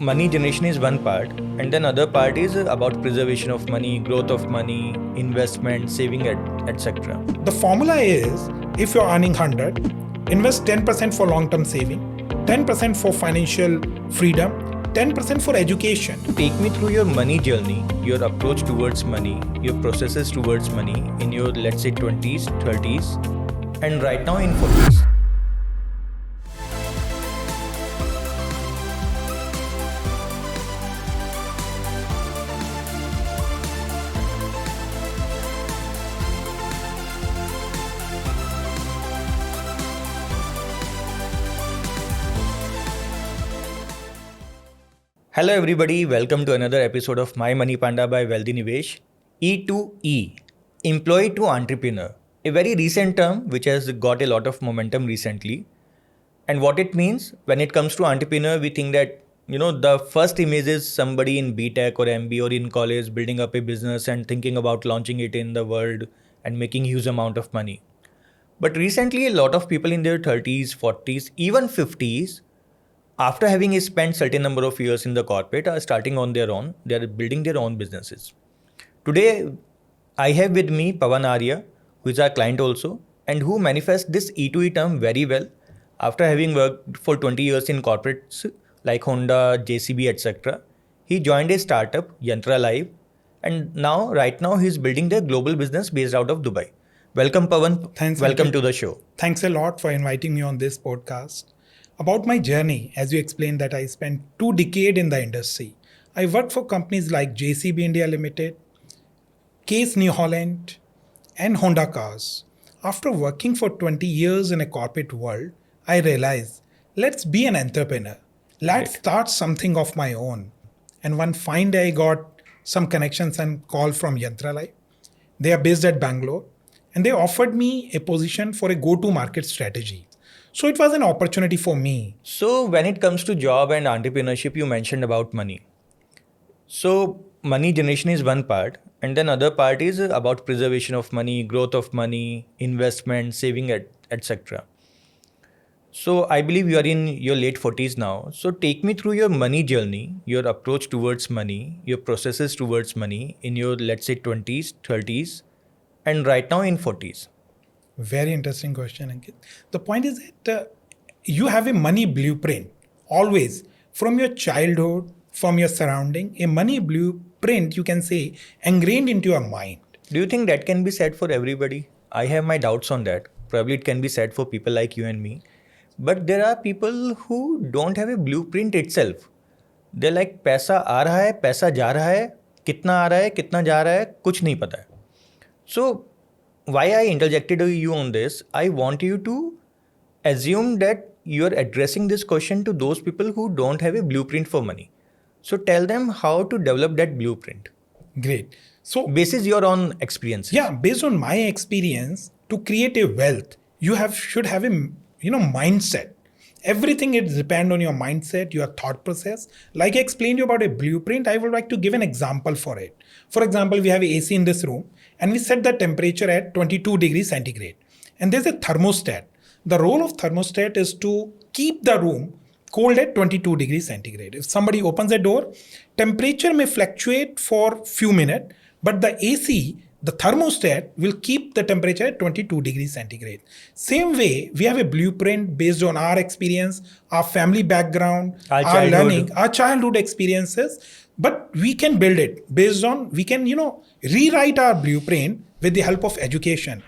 money generation is one part, and then other part is about preservation of money, growth of money, investment, saving, etc. The formula is, if you're earning 100, invest 10% for long-term saving, 10% for financial freedom, 10% for education. Take me through your money journey, your approach towards money, your processes towards money in your, let's say, 20s, 30s, and right now in 40s. Hello everybody, welcome to another episode of My Money Panda by Wealthy Nivesh. E2E, Employee to Entrepreneur, a very recent term which has got a lot of momentum recently. And what it means, when it comes to entrepreneur, we think that, the first image is somebody in BTech or MBA or in college building up a business and thinking about launching it in the world and making huge amount of money. But recently, a lot of people in their 30s, 40s, even 50s, after having spent certain number of years in the corporate, are starting on their own. They are building their own businesses. Today, I have with me Pawan Arya, who is our client also, and who manifests this E2E term very well. After having worked for 20 years in corporates like Honda, JCB, etc., he joined a startup, Yantralive, and right now, he is building their global business based out of Dubai. Welcome, Pawan. Thanks. Welcome to the show. Thanks a lot for inviting me on this podcast. About my journey, as you explained that I spent 2 decades in the industry. I worked for companies like JCB India Limited, Case New Holland, and Honda Cars. After working for 20 years in a corporate world, I realized, let's be an entrepreneur. Let's start something of my own. And one fine day, I got some connections and call from Yantralive. They are based at Bangalore, and they offered me a position for a go-to-market strategy. So it was an opportunity for me. So when it comes to job and entrepreneurship, you mentioned about money. So money generation is one part, and then other part is about preservation of money, growth of money, investment, saving, etc. So I believe you are in your late 40s now. So take me through your money journey, your approach towards money, your processes towards money in your, let's say, 20s, 30s, and right now in 40s. Very interesting question, Ankit. The point is that you have a money blueprint. Always, from your childhood, from your surrounding, a money blueprint, you can say, ingrained into your mind. Do you think that can be said for everybody? I have my doubts on that. Probably it can be said for people like you and me. But there are people who don't have a blueprint itself. They're like, पैसा आ रहा है, पैसा जा रहा है, कितना आ रहा है, कितना जा रहा है, कुछ नहीं पता है. So, why I interjected you on this, I want you to assume that you are addressing this question to those people who don't have a blueprint for money. So tell them how to develop that blueprint. Great. So basis your own experience. Yeah, based on my experience, to create a wealth, you should have a mindset. Everything is depend on your mindset, your thought process. Like I explained you about a blueprint, I would like to give an example for it. For example, we have AC in this room and we set the temperature at 22 degrees centigrade. And there's a thermostat. The role of thermostat is to keep the room cold at 22 degrees centigrade. If somebody opens a door, temperature may fluctuate for few minutes, but the AC, the thermostat, will keep the temperature at 22 degrees centigrade. Same way, we have a blueprint based on our experience, our family background, our learning, our childhood experiences. But we can build it based on, we can, rewrite our blueprint with the help of education.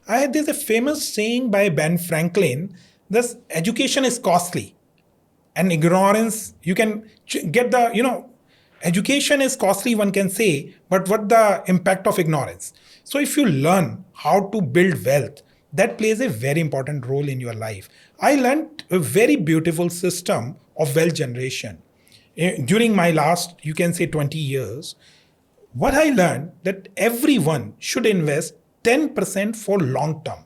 There's a famous saying by Ben Franklin, this education is costly. And ignorance, you can get the, education is costly, one can say, but what the impact of ignorance? So if you learn how to build wealth, that plays a very important role in your life. I learned a very beautiful system of wealth generation. During my last, you can say 20 years, what I learned that everyone should invest 10% for long term.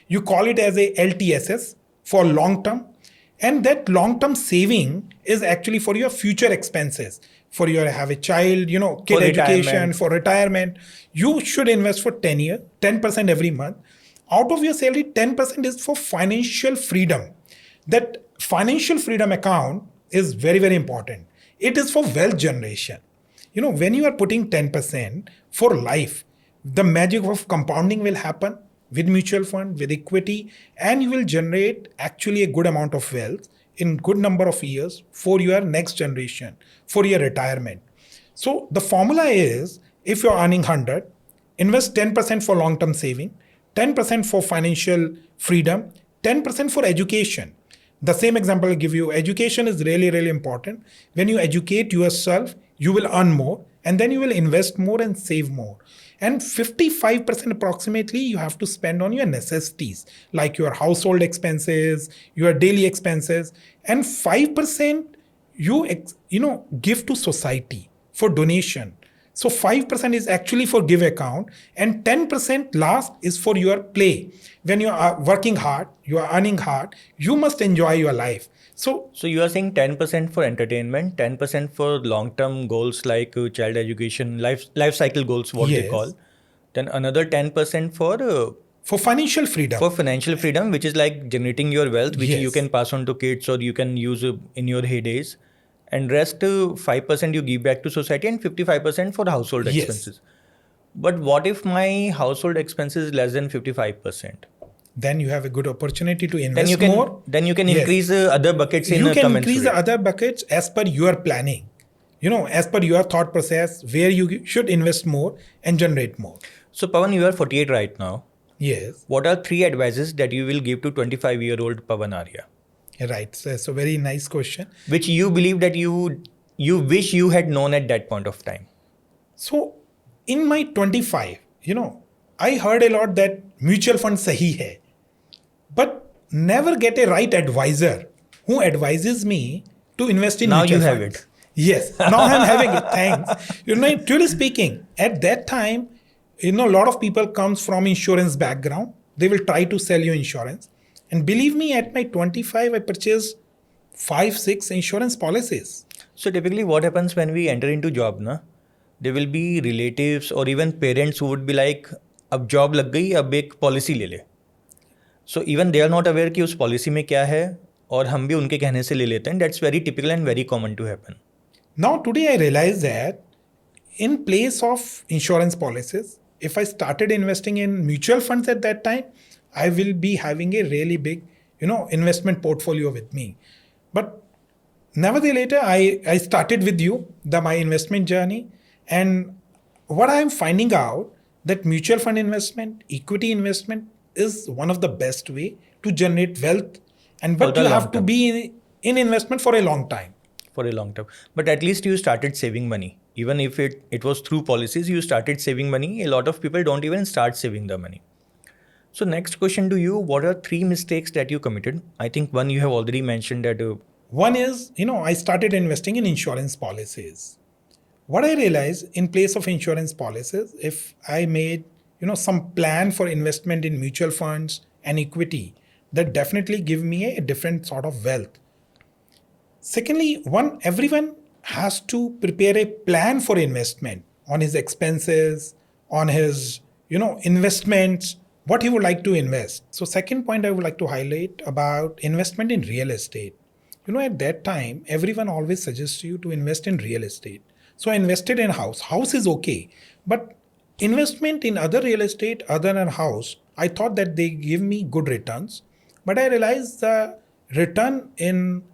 You call it as a LTSS for long term. And that long-term saving is actually for your future expenses. For your have a child, kid for education, for retirement. You should invest for 10 years, 10% every month. Out of your salary, 10% is for financial freedom. That financial freedom account is very, very important. It is for wealth generation. When you are putting 10% for life, the magic of compounding will happen with mutual fund, with equity, and you will generate actually a good amount of wealth in good number of years for your next generation, for your retirement. So the formula is, if you're earning 100, invest 10% for long-term saving, 10% for financial freedom, 10% for education. The same example I give you, education is really, really important. When you educate yourself, you will earn more, and then you will invest more and save more. And 55% approximately you have to spend on your necessities, like your household expenses, your daily expenses, and 5% you give to society for donation. So 5% is actually for give account, and 10% last is for your play. When you are working hard, you are earning hard, you must enjoy your life. So you are saying 10% for entertainment, 10% for long-term goals like child education, life cycle goals, what they yes, call. Then another 10% for financial freedom. for financial freedom, which is like generating your wealth, which you Yes. can pass on to kids or you can use in your heydays. And rest 5% you give back to society and 55% for household Yes. expenses. But what if my household expenses is less than 55%? Then you have a good opportunity to invest Then you can more. then you can Yes. increase other buckets in You a can increase the commensurate. other buckets as per your planning, as per your thought process, where you should invest more and generate more. So Pawan, you are 48 right now. Yes, What are 3 advices that you will give to 25-year-old Pawan Arya, right. So very nice question. which you believe that you wish you had known at that point of time? So in my 25, I heard a lot that mutual fund sahi hai, but never get a right advisor who advises me to invest in Now mutual you have funds. it. Yes, now I'm having it. Thanks. Truly speaking, at that time, a lot of people comes from insurance background. They will try to sell you insurance. And believe me, at my 25, I purchased 5, 6 insurance policies. So typically what happens when we enter into job na, there will be relatives or even parents who would be like, अब job लग गई, अब एक policy ले ले. So even they are not aware कि उस policy में क्या है और हम भी उनके कहने से ले लेते हैं. That's very typical and very common to happen. Now, today I realize that in place of insurance policies, if I started investing in mutual funds at that time, I will be having a really big, investment portfolio with me. But nevertheless, I started with you, my investment journey. And what I'm finding out that mutual fund investment, equity investment is one of the best way to generate wealth. But the you long have to term. be in investment for a long time. For a long term. But at least you started saving money. Even if it was through policies, you started saving money. A lot of people don't even start saving the money. So next question to you, what are 3 mistakes that you committed? I think one you have already mentioned that One is, I started investing in insurance policies. What I realized, in place of insurance policies, if I made, some plan for investment in mutual funds and equity, that definitely give me a different sort of wealth. Secondly, everyone has to prepare a plan for investment on his expenses, on his, investments, what he would like to invest. So second point I would like to highlight about investment in real estate. At that time, everyone always suggests you to invest in real estate. So I invested in house. House is okay. But investment in other real estate other than house, I thought that they give me good returns. But I realized the return in,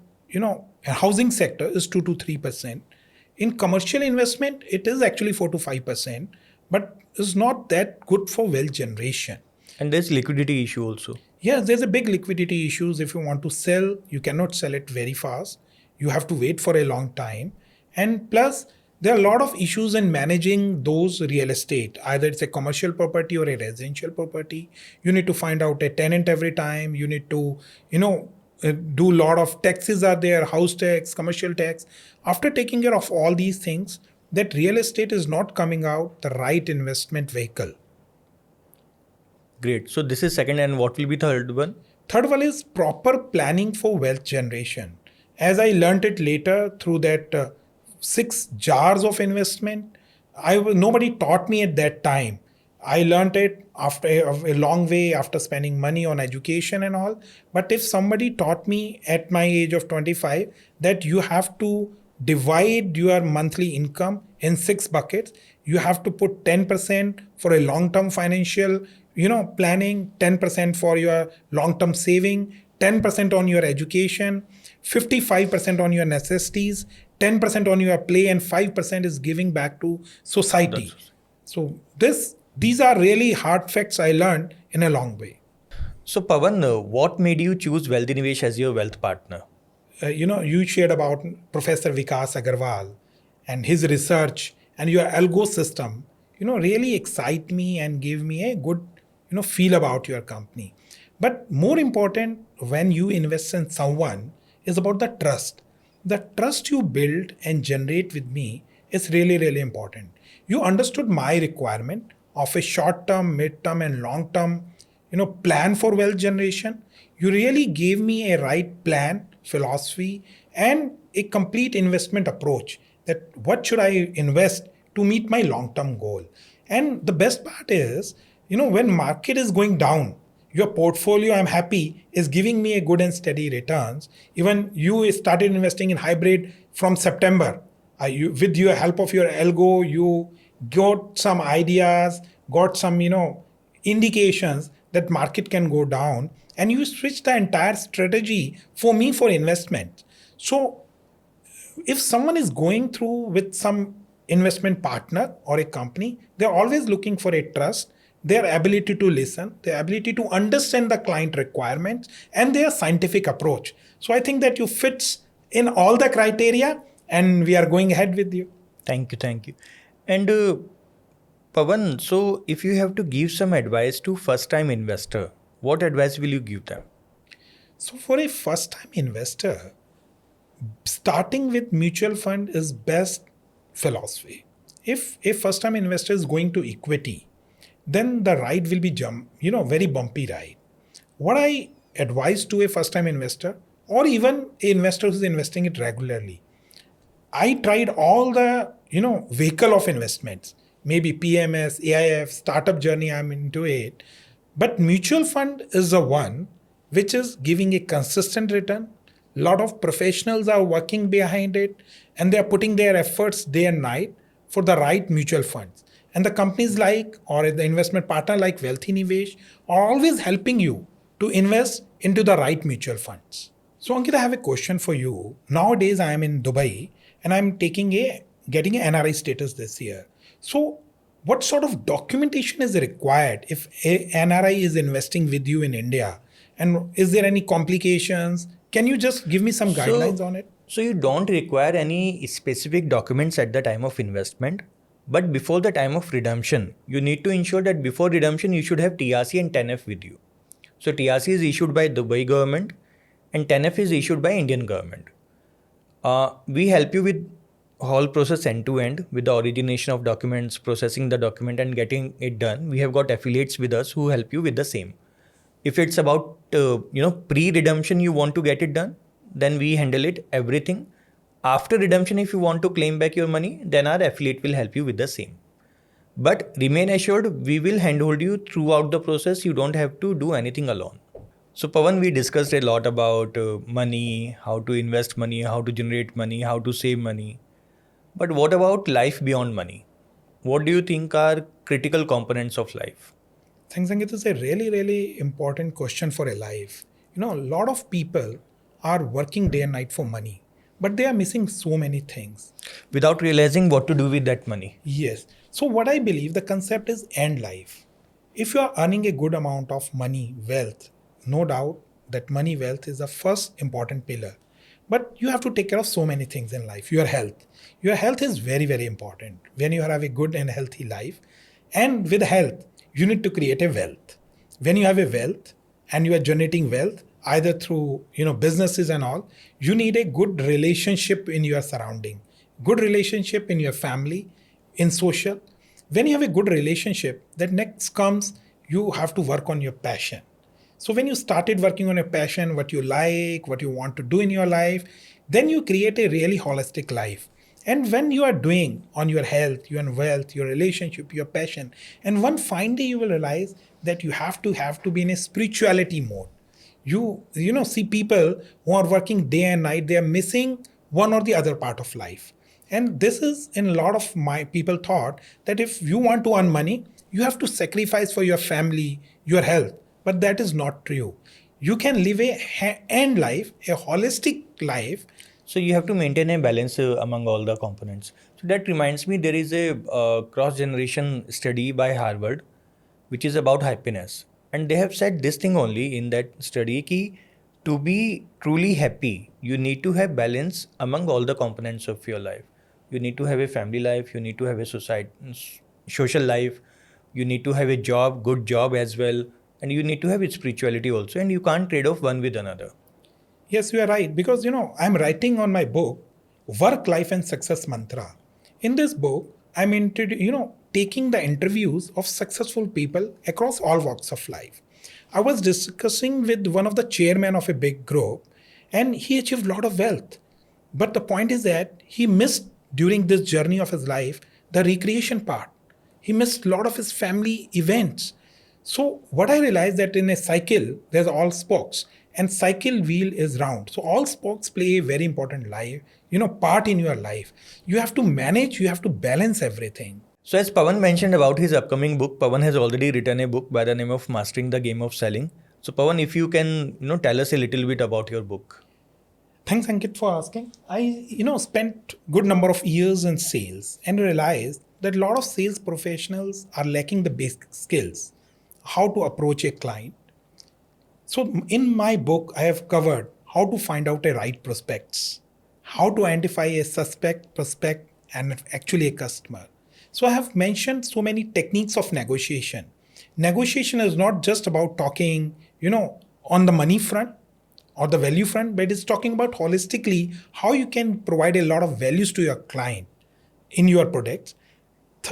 housing sector is 2 to 3%. In commercial investment, it is actually 4 to 5%, but it's not that good for wealth generation. and there's liquidity issue also. Yes, there's a big liquidity issues. If you want to sell, you cannot sell it very fast. You have to wait for a long time. And plus, there are a lot of issues in managing those real estate. Either it's a commercial property or a residential property. You need to find out a tenant every time. You need to, do a lot of taxes are there, house tax, commercial tax. After taking care of all these things, that real estate is not coming out the right investment vehicle. Great. So this is second, and what will be third one? Third one is proper planning for wealth generation. As I learned it later through that 6 jars of investment, nobody taught me at that time. I learned it after a long way, after spending money on education and all. But if somebody taught me at my age of 25 that you have to divide your monthly income in 6 buckets. You have to put 10% for a long-term financial, planning, 10% for your long-term saving, 10% on your education, 55% on your necessities, 10% on your play, and 5% is giving back to society. That's So these are really hard facts I learned in a long way. so. Pawan, what made you choose Wealthy Nivesh as your wealth partner? You shared about Professor Vikas Agarwal and his research and your algo system, really excite me and give me a good, feel about your company. But more important, when you invest in someone, is about the trust. The trust you build and generate with me is really, really important. You understood my requirement of a short term, mid term, and long term, plan for wealth generation. You really gave me a right plan, philosophy, and a complete investment approach, that what should I invest to meet my long term goal. And the best part is, when market is going down, your portfolio, I'm happy, is giving me a good and steady returns. Even you started investing in hybrid from September. With your help of your algo, you got some ideas, got some, indications that market can go down, and you switch the entire strategy for me for investment. So if someone is going through with some investment partner or a company, they're always looking for a trust, their ability to listen, their ability to understand the client requirements, and their scientific approach. So I think that you fits in all the criteria, and we are going ahead with you. Thank you, thank you. And Pawan, so if you have to give some advice to first-time investor, what advice will you give them? So for a first time investor, starting with mutual fund is best philosophy. If a first time investor is going to equity, then the ride will be very bumpy ride. What I advise to a first time investor, or even an investor who's investing it regularly, I tried all the vehicle of investments, maybe PMS, AIF, startup journey. I'm into it, but mutual fund is the one which is giving a consistent return. Lot of professionals are working behind it, and they are putting their efforts day and night for the right mutual funds. And the companies like, or the investment partner like Wealthy Nivesh, are always helping you to invest into the right mutual funds. So Ankit, I have a question for you. Nowadays, I am in Dubai and I'm getting an NRI status this year. So what sort of documentation is required if a NRI is investing with you in India? And is there any complications? Can you just give me some guidelines on it? So you don't require any specific documents at the time of investment, but before the time of redemption, you need to ensure that before redemption you should have TRC and 10F with you. So TRC is issued by Dubai government and 10F is issued by Indian government. We help you with whole process end to end with the origination of documents, processing the document and getting it done. We have got affiliates with us who help you with the same. If it's about pre-redemption you want to get it done, then we handle it everything. After redemption, if you want to claim back your money, then our affiliate will help you with the same. But remain assured, we will handhold you throughout the process. You don't have to do anything alone. So Pawan, we discussed a lot about money, how to invest money, how to generate money, how to save money. But what about life beyond money? What do you think are critical components of life? Thanks, Ankit. It's a really, really important question for a life. A lot of people are working day and night for money, but they are missing so many things. Without realizing what to do with that money. Yes. So what I believe the concept is end life. If you are earning a good amount of money, wealth, no doubt that money wealth is the first important pillar. But you have to take care of so many things in life. Your health. Your health is very, very important. When you have a good and healthy life, and with health, you need to create a wealth. When you have a wealth and you are generating wealth, either through businesses and all, you need a good relationship in your surrounding, good relationship in your family, in social. When you have a good relationship, that next comes, you have to work on your passion. So when you started working on your passion, what you like, what you want to do in your life, then you create a really holistic life. And when you are doing on your health, your wealth, your relationship, your passion, and one fine day you will realize that you have to be in a spirituality mode. You see people who are working day and night, they are missing one or the other part of life. And this is in a lot of my people thought that if you want to earn money, you have to sacrifice for your family, your health. But that is not true. You can live a end life, a holistic life. So you have to maintain a balance among all the components. So that reminds me, there is a cross-generation study by Harvard, which is about happiness. And they have said this thing only in that study, ki to be truly happy, you need to have balance among all the components of your life. You need to have a family life, you need to have a social life, you need to have a job, good job as well, and you need to have spirituality also, and you can't trade off one with another. Yes, you are right. Because, I'm writing on my book, Work, Life and Success Mantra. In this book, I'm into, taking the interviews of successful people across all walks of life. I was discussing with one of the chairmen of a big group, and he achieved a lot of wealth. But the point is that he missed during this journey of his life the recreation part. He missed a lot of his family events. So what I realized that in a cycle, there's all spokes, and cycle wheel is round. So all spokes play a very important part in your life. You have to manage, you have to balance everything. So as Pawan mentioned about his upcoming book, Pawan has already written a book by the name of Mastering the Game of Selling. So Pawan, if you can, tell us a little bit about your book. Thanks, Ankit, for asking. I, spent good number of years in sales and realized that a lot of sales professionals are lacking the basic skills, how to approach a client. So in my book, I have covered how to find out a right prospects, how to identify a suspect, prospect, and actually a customer. So I have mentioned so many techniques of negotiation. Negotiation is not just about talking, on the money front or the value front, but it's talking about holistically how you can provide a lot of values to your client in your products.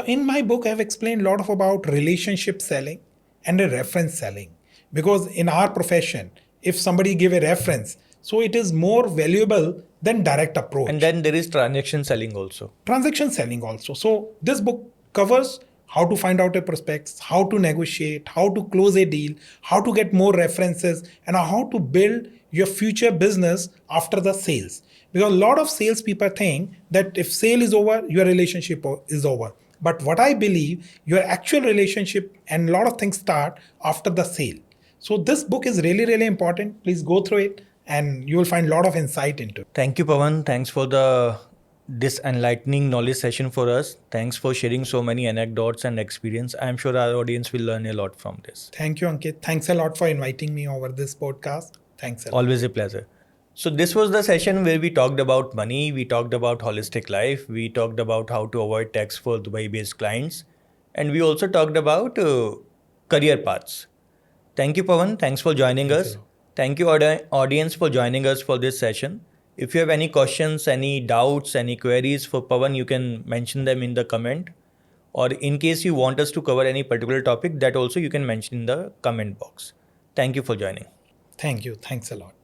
In my book, I have explained a lot of about relationship selling and a reference selling. Because in our profession, if somebody give a reference, so it is more valuable than direct approach. And then there is transaction selling also. Transaction selling also. So this book covers how to find out a prospects, how to negotiate, how to close a deal, how to get more references, and how to build your future business after the sales. Because a lot of salespeople think that if sale is over, your relationship is over. But what I believe, your actual relationship and a lot of things start after the sale. So this book is really, really important. Please go through it and you will find a lot of insight into it. Thank you, Pawan. Thanks for this enlightening knowledge session for us. Thanks for sharing so many anecdotes and experience. I'm sure our audience will learn a lot from this. Thank you, Ankit. Thanks a lot for inviting me over this podcast. Thanks a lot. Always a pleasure. So this was the session where we talked about money, we talked about holistic life, we talked about how to avoid tax for Dubai-based clients, and we also talked about career paths. Thank you, Pawan. Thanks for joining us. Thank you, audience, for joining us for this session. If you have any questions, any doubts, any queries for Pawan, you can mention them in the comment. Or in case you want us to cover any particular topic, that also you can mention in the comment box. Thank you for joining. Thank you. Thanks a lot.